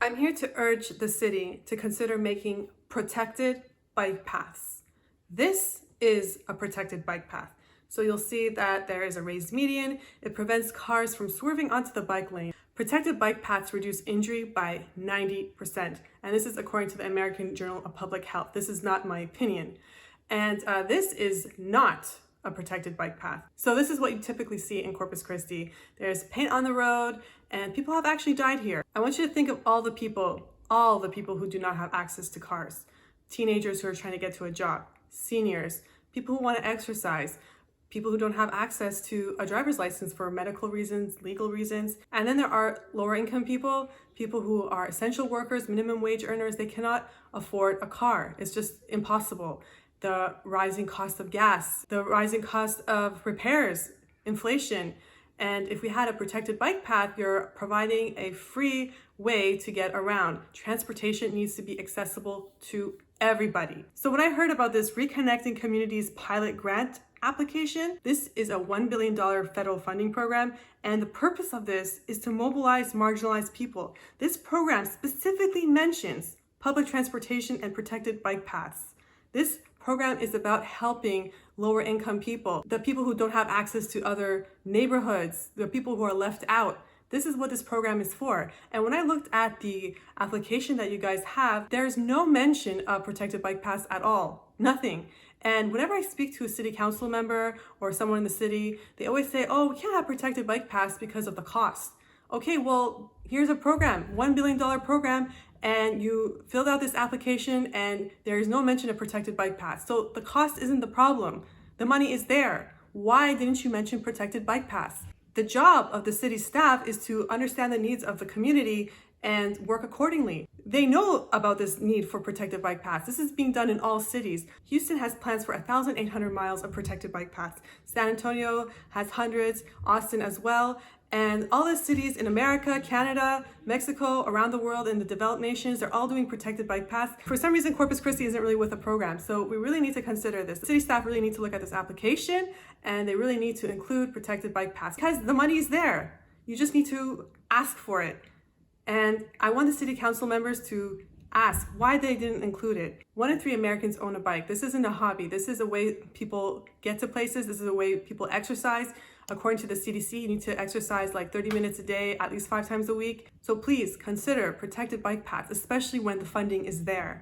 I'm here to urge the city to consider making protected bike paths. This is a protected bike path. So you'll see that there is a raised median. It prevents cars from swerving onto the bike lane. Protected bike paths reduce injury by 90%. And this is according to the American Journal of Public Health. This is not my opinion. And this is not a protected bike path. So this is what you typically see in Corpus Christi. There's paint on the road and people have actually died here. I want you to think of all the people who do not have access to cars. Teenagers who are trying to get to a job, seniors, people who want to exercise, people who don't have access to a driver's license for medical reasons, legal reasons. And then there are lower income people, people who are essential workers, minimum wage earners. They cannot afford a car. It's just impossible. The rising cost of gas, the rising cost of repairs, inflation. And if we had a protected bike path, you're providing a free way to get around. Transportation needs to be accessible to everybody. So when I heard about this Reconnecting Communities pilot grant application, this is a $1 billion federal funding program. And the purpose of this is to mobilize marginalized people. This program specifically mentions public transportation and protected bike paths. This program is about helping lower income people, the people who don't have access to other neighborhoods, the people who are left out. This is what this program is for. And when I looked at the application that you guys have, there's no mention of protected bike paths at all, nothing. And whenever I speak to a city council member or someone in the city, they always say, oh, we can't have protected bike paths because of the cost. Okay, well, here's a program, $1 billion program, and you filled out this application and there is no mention of protected bike paths. So the cost isn't the problem. The money is there. Why didn't you mention protected bike paths? The job of the city staff is to understand the needs of the community and work accordingly. They know about this need for protected bike paths. This is being done in all cities. Houston has plans for 1,800 miles of protected bike paths. San Antonio has hundreds, Austin as well. And all the cities in America, Canada, Mexico, around the world, in the developed nations, they're all doing protected bike paths. For some reason, Corpus Christi isn't really with the program. So we really need to consider this. The city staff really need to look at this application and they really need to include protected bike paths because the money is there. You just need to ask for it. And I want the city council members to ask why they didn't include it. 1 in 3 Americans own a bike. This isn't a hobby. This is a way people get to places. This is a way people exercise. According to the CDC, you need to exercise like 30 minutes a day, at least 5 times a week. So please consider protected bike paths, especially when the funding is there.